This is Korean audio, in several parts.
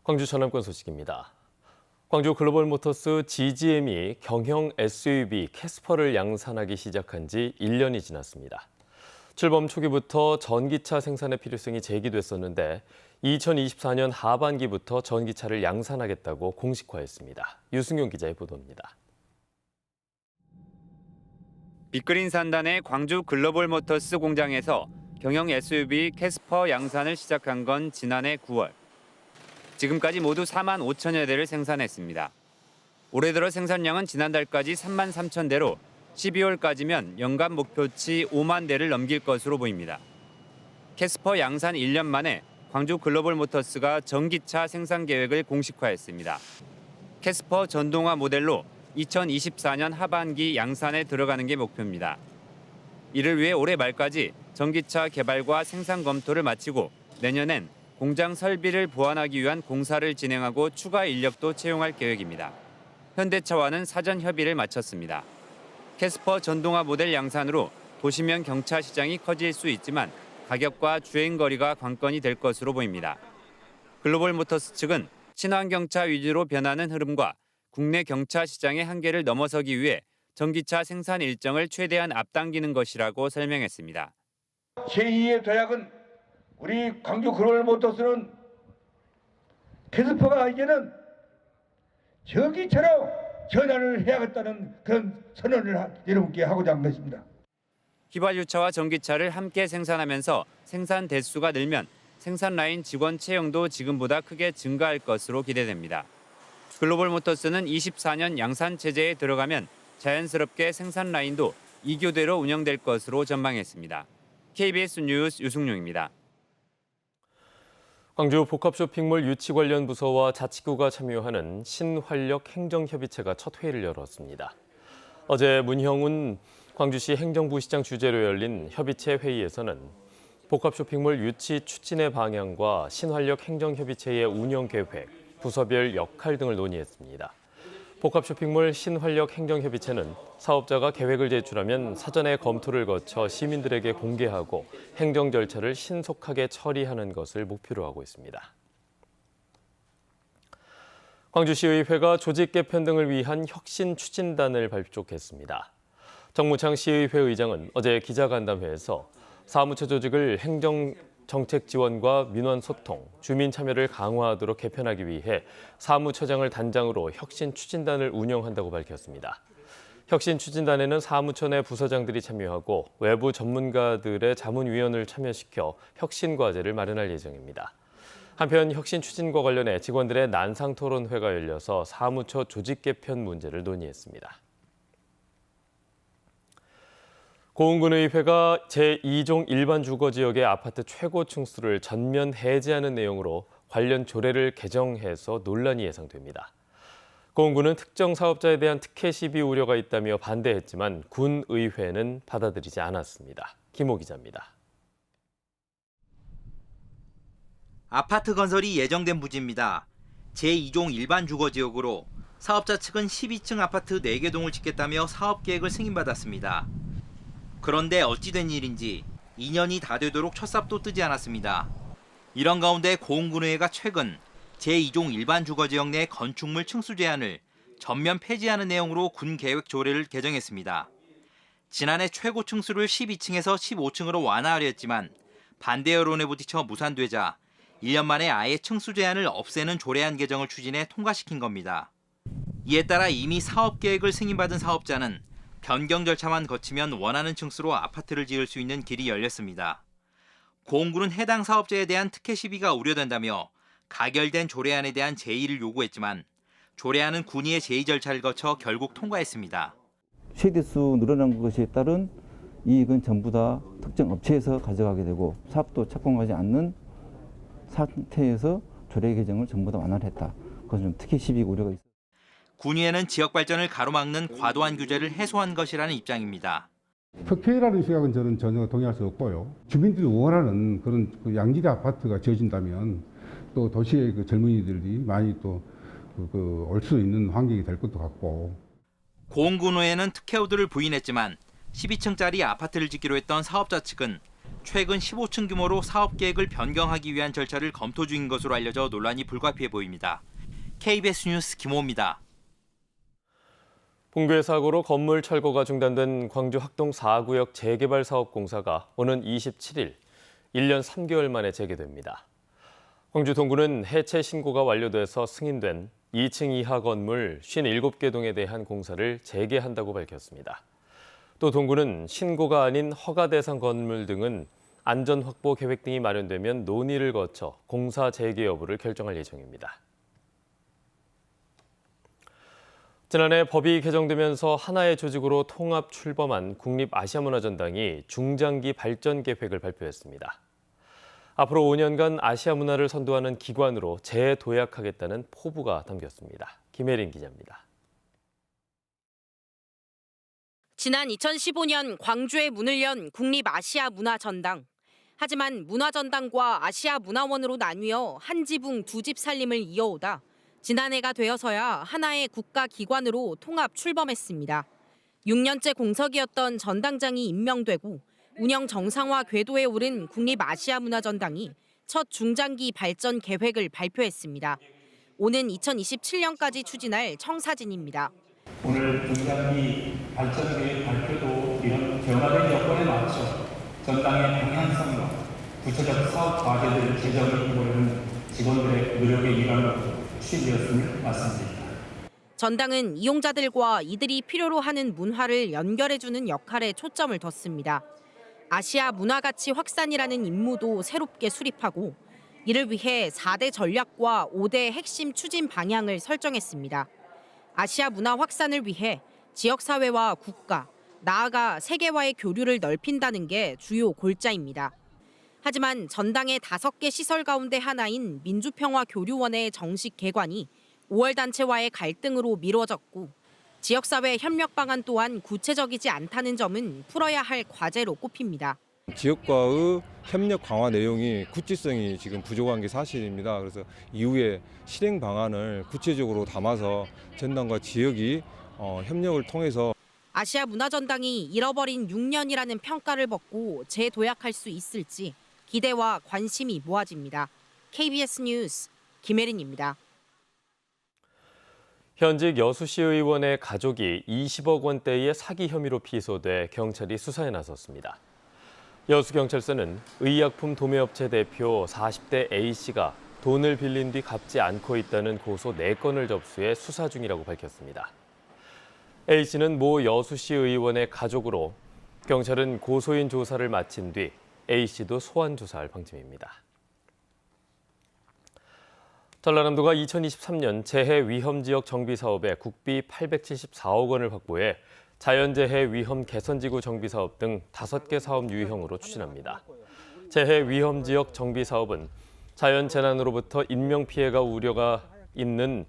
광주 전남권 소식입니다. 광주 글로벌모터스 GGM이 경형 SUV 캐스퍼를 양산하기 시작한 지 1년이 지났습니다. 출범 초기부터 전기차 생산의 필요성이 제기됐었는데 2024년 하반기부터 전기차를 양산하겠다고 공식화했습니다. 유승용 기자의 보도입니다. 빅그린 산단의 광주 글로벌모터스 공장에서 경형 SUV 캐스퍼 양산을 시작한 건 지난해 9월. 지금까지 모두 4만 5천여 대를 생산했습니다. 올해 들어 생산량은 지난달까지 3만 3천 대로 12월까지면 연간 목표치 5만 대를 넘길 것으로 보입니다. 캐스퍼 양산 1년 만에 광주 글로벌모터스가 전기차 생산 계획을 공식화했습니다. 캐스퍼 전동화 모델로 2024년 하반기 양산에 들어가는 게 목표입니다. 이를 위해 올해 말까지 전기차 개발과 생산 검토를 마치고 내년엔 공장 설비를 보완하기 위한 공사를 진행하고 추가 인력도 채용할 계획입니다. 현대차와는 사전 협의를 마쳤습니다. 캐스퍼 전동화 모델 양산으로 도시면 경차 시장이 커질 수 있지만 가격과 주행거리가 관건이 될 것으로 보입니다. 글로벌모터스 측은 친환경차 위주로 변하는 흐름과 국내 경차 시장의 한계를 넘어서기 위해 전기차 생산 일정을 최대한 앞당기는 것이라고 설명했습니다. 제2의 도약은 우리 광주 글로벌모터스는 캐스퍼가 이제는 전기차로 전환을 해야겠다는 그런 선언을 여러분께 하고자 한 것입니다. 휘발유차와 전기차를 함께 생산하면서 생산 대수가 늘면 생산 라인 직원 채용도 지금보다 크게 증가할 것으로 기대됩니다. 글로벌모터스는 24년 양산 체제에 들어가면 자연스럽게 생산 라인도 2교대로 운영될 것으로 전망했습니다. KBS 뉴스 유승용입니다. 광주 복합쇼핑몰 유치 관련 부서와 자치구가 참여하는 신활력 행정협의체가 첫 회의를 열었습니다. 어제 문형훈 광주시 행정부시장 주재로 열린 협의체 회의에서는 복합쇼핑몰 유치 추진의 방향과 신활력 행정협의체의 운영 계획, 부서별 역할 등을 논의했습니다. 복합쇼핑몰 신활력 행정협의체는 사업자가 계획을 제출하면 사전에 검토를 거쳐 시민들에게 공개하고 행정 절차를 신속하게 처리하는 것을 목표로 하고 있습니다. 광주시의회가 조직 개편 등을 위한 혁신 추진단을 발족했습니다. 정무창 시의회 의장은 어제 기자간담회에서 사무처 조직을 행정 정책 지원과 민원 소통, 주민 참여를 강화하도록 개편하기 위해 사무처장을 단장으로 혁신 추진단을 운영한다고 밝혔습니다. 혁신 추진단에는 사무처 내 부서장들이 참여하고 외부 전문가들의 자문위원을 참여시켜 혁신 과제를 마련할 예정입니다. 한편 혁신 추진과 관련해 직원들의 난상 토론회가 열려서 사무처 조직 개편 문제를 논의했습니다. 고흥군의회가 제2종 일반 주거지역의 아파트 최고 층수를 전면 해제하는 내용으로 관련 조례를 개정해서 논란이 예상됩니다. 고흥군은 특정 사업자에 대한 특혜 시비 우려가 있다며 반대했지만 군의회는 받아들이지 않았습니다. 김호 기자입니다. 아파트 건설이 예정된 부지입니다. 제2종 일반 주거지역으로 사업자 측은 12층 아파트 4개 동을 짓겠다며 사업 계획을 승인받았습니다. 그런데 어찌된 일인지 2년이 다 되도록 첫 삽도 뜨지 않았습니다. 이런 가운데 고흥군의회가 최근 제2종 일반 주거지역 내 건축물 층수 제한을 전면 폐지하는 내용으로 군 계획 조례를 개정했습니다. 지난해 최고 층수를 12층에서 15층으로 완화하려 했지만 반대 여론에 부딪혀 무산되자 1년 만에 아예 층수 제한을 없애는 조례안 개정을 추진해 통과시킨 겁니다. 이에 따라 이미 사업 계획을 승인받은 사업자는 변경 절차만 거치면 원하는 층수로 아파트를 지을 수 있는 길이 열렸습니다. 고흥군은 해당 사업자에 대한 특혜 시비가 우려된다며 가결된 조례안에 대한 제의를 요구했지만 조례안은 군의의 제의 절차를 거쳐 결국 통과했습니다. 세대수 늘어난 것에 따른 이익은 전부 다 특정 업체에서 가져가게 되고 사업도 착공하지 않는 상태에서 조례 개정을 전부 다 완화를 했다. 그것은 좀 특혜 시비 우려가 있습니다. 군의회는 지역 발전을 가로막는 과도한 규제를 해소한 것이라는 입장입니다. 특혜라는 시각은 저는 전혀 동의할 수 없고요. 주민들이 원하는 그런 양질의 아파트가 지어진다면 또 도시의 그 젊은이들이 많이 또 올 수 있는 환경이 될 것도 같고. 고흥군의회는 특혜 우드를 부인했지만 12층짜리 아파트를 짓기로 했던 사업자 측은 최근 15층 규모로 사업 계획을 변경하기 위한 절차를 검토 중인 것으로 알려져 논란이 불가피해 보입니다. KBS 뉴스 김호입니다. 붕괴 사고로 건물 철거가 중단된 광주 학동 4구역 재개발 사업 공사가 오는 27일 1년 3개월 만에 재개됩니다. 광주 동구는 해체 신고가 완료돼서 승인된 2층 이하 건물 57개 동에 대한 공사를 재개한다고 밝혔습니다. 또 동구는 신고가 아닌 허가 대상 건물 등은 안전 확보 계획 등이 마련되면 논의를 거쳐 공사 재개 여부를 결정할 예정입니다. 지난해 법이 개정되면서 하나의 조직으로 통합 출범한 국립아시아문화전당이 중장기 발전 계획을 발표했습니다. 앞으로 5년간 아시아 문화를 선도하는 기관으로 재도약하겠다는 포부가 담겼습니다. 김혜린 기자입니다. 지난 2015년 광주에 문을 연 국립아시아문화전당. 하지만 문화전당과 아시아문화원으로 나뉘어 한 지붕 두 집 살림을 이어오다 지난해가 되어서야 하나의 국가기관으로 통합 출범했습니다. 6년째 공석이었던 전당장이 임명되고 운영 정상화 궤도에 오른 국립아시아문화전당이 첫 중장기 발전 계획을 발표했습니다. 오는 2027년까지 추진할 청사진입니다. 오늘 중장기 발전 계획 발표도 이런 변화된 여건에 맞춰 전당의 방향성과 구체적 사업 과제들 제정을 보려는 직원들의 노력의 일환으로 추진되었음을 말씀드립니다. 전당은 이용자들과 이들이 필요로 하는 문화를 연결해주는 역할에 초점을 뒀습니다. 아시아 문화가치 확산이라는 임무도 새롭게 수립하고 이를 위해 4대 전략과 5대 핵심 추진 방향을 설정했습니다. 아시아 문화 확산을 위해 지역사회와 국가, 나아가 세계와의 교류를 넓힌다는 게 주요 골자입니다. 하지만 전당의 5개 시설 가운데 하나인 민주평화교류원의 정식 개관이 5월 단체와의 갈등으로 미뤄졌고 지역사회 협력 방안 또한 구체적이지 않다는 점은 풀어야 할 과제로 꼽힙니다. 지역과의 협력 강화 내용이 구체성이 지금 부족한 게 사실입니다. 그래서 이후에 실행 방안을 구체적으로 담아서 전당과 지역이 협력을 통해서 아시아 문화전당이 잃어버린 6년이라는 평가를 벗고 재도약할 수 있을지 기대와 관심이 모아집니다. KBS 뉴스 김혜린입니다. 현직 여수시 의원의 가족이 20억 원대의 사기 혐의로 피소돼 경찰이 수사에 나섰습니다. 여수경찰서는 의약품 도매업체 대표 40대 A씨가 돈을 빌린 뒤 갚지 않고 있다는 고소 4건을 접수해 수사 중이라고 밝혔습니다. A씨는 모 여수시 의원의 가족으로 경찰은 고소인 조사를 마친 뒤 A씨도 소환 조사할 방침입니다. 전라남도가 2023년 재해 위험 지역 정비 사업에 국비 874억 원을 확보해 자연재해 위험 개선지구 정비 사업 등 5개 사업 유형으로 추진합니다. 재해 위험 지역 정비 사업은 자연재난으로부터 인명피해가 우려가 있는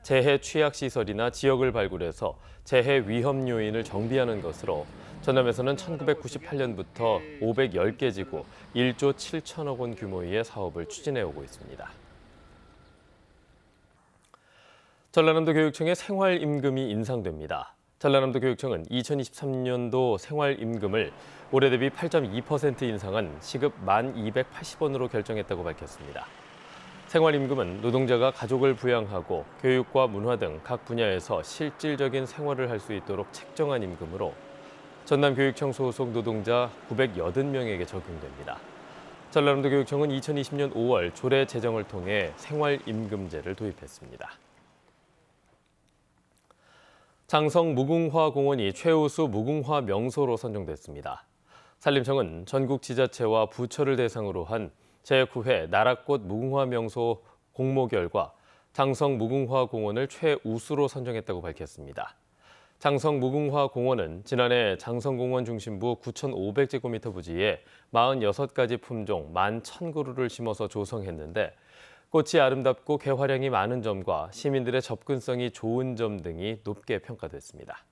재해 취약시설이나 지역을 발굴해서 재해 위험 요인을 정비하는 것으로 전남에서는 1998년부터 510개 지구 1조 7천억 원 규모의 사업을 추진해오고 있습니다. 전라남도 교육청의 생활임금이 인상됩니다. 전라남도 교육청은 2023년도 생활임금을 올해 대비 8.2% 인상한 시급 1,280원으로 결정했다고 밝혔습니다. 생활임금은 노동자가 가족을 부양하고 교육과 문화 등 각 분야에서 실질적인 생활을 할 수 있도록 책정한 임금으로 전남교육청 소속 노동자 980명에게 적용됩니다. 전라남도 교육청은 2020년 5월 조례 제정을 통해 생활임금제를 도입했습니다. 장성 무궁화공원이 최우수 무궁화 명소로 선정됐습니다. 산림청은 전국 지자체와 부처를 대상으로 한 제9회 나라꽃 무궁화 명소 공모 결과 장성 무궁화공원을 최우수로 선정했다고 밝혔습니다. 장성 무궁화공원은 지난해 장성공원 중심부 9,500제곱미터 부지에 46가지 품종 11,000그루를 심어서 조성했는데 꽃이 아름답고 개화량이 많은 점과 시민들의 접근성이 좋은 점 등이 높게 평가됐습니다.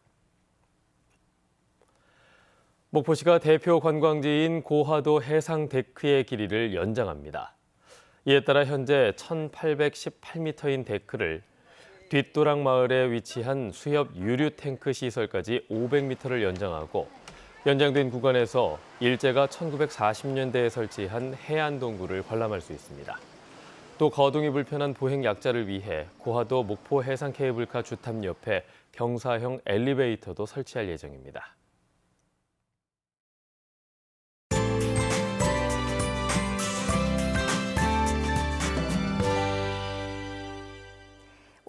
목포시가 대표 관광지인 고화도 해상 데크의 길이를 연장합니다. 이에 따라 현재 1,818m인 데크를 뒷도랑 마을에 위치한 수협 유류 탱크 시설까지 500m를 연장하고 연장된 구간에서 일제가 1940년대에 설치한 해안동굴을 관람할 수 있습니다. 또 거동이 불편한 보행 약자를 위해 고화도 목포 해상 케이블카 주탑 옆에 경사형 엘리베이터도 설치할 예정입니다.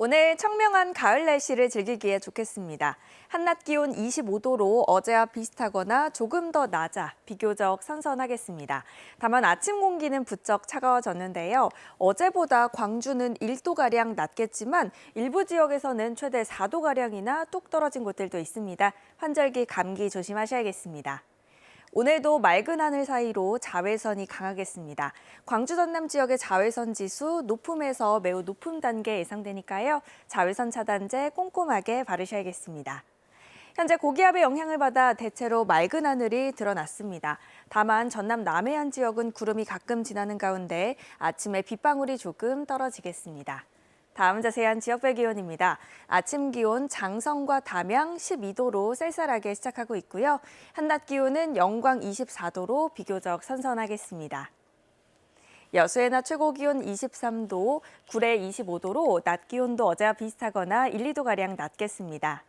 오늘 청명한 가을 날씨를 즐기기에 좋겠습니다. 한낮 기온 25도로 어제와 비슷하거나 조금 더 낮아 비교적 선선하겠습니다. 다만 아침 공기는 부쩍 차가워졌는데요. 어제보다 광주는 1도가량 낮겠지만 일부 지역에서는 최대 4도가량이나 뚝 떨어진 곳들도 있습니다. 환절기 감기 조심하셔야겠습니다. 오늘도 맑은 하늘 사이로 자외선이 강하겠습니다. 광주 전남 지역의 자외선 지수 높음에서 매우 높음 단계 예상되니까요. 자외선 차단제 꼼꼼하게 바르셔야겠습니다. 현재 고기압의 영향을 받아 대체로 맑은 하늘이 드러났습니다. 다만 전남 남해안 지역은 구름이 가끔 지나는 가운데 아침에 빗방울이 조금 떨어지겠습니다. 다음 자세한 지역별 기온입니다. 아침 기온 장성과 담양 12도로 쌀쌀하게 시작하고 있고요. 한낮 기온은 영광 24도로 비교적 선선하겠습니다. 여수의 낮 최고 기온 23도, 구례 25도로 낮 기온도 어제와 비슷하거나 1, 2도가량 낮겠습니다.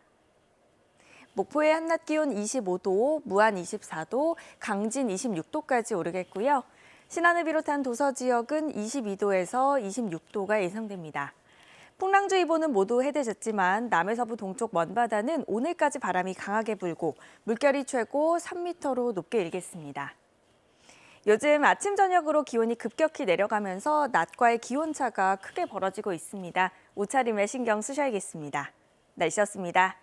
목포의 한낮 기온 25도, 무안 24도, 강진 26도까지 오르겠고요. 신안을 비롯한 도서 지역은 22도에서 26도가 예상됩니다. 풍랑주의보는 모두 해제됐지만 남해서부 동쪽 먼바다는 오늘까지 바람이 강하게 불고 물결이 최고 3m로 높게 일겠습니다. 요즘 아침 저녁으로 기온이 급격히 내려가면서 낮과의 기온차가 크게 벌어지고 있습니다. 옷차림에 신경 쓰셔야겠습니다. 날씨였습니다.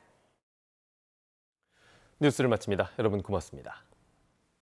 뉴스를 마칩니다. 여러분 고맙습니다.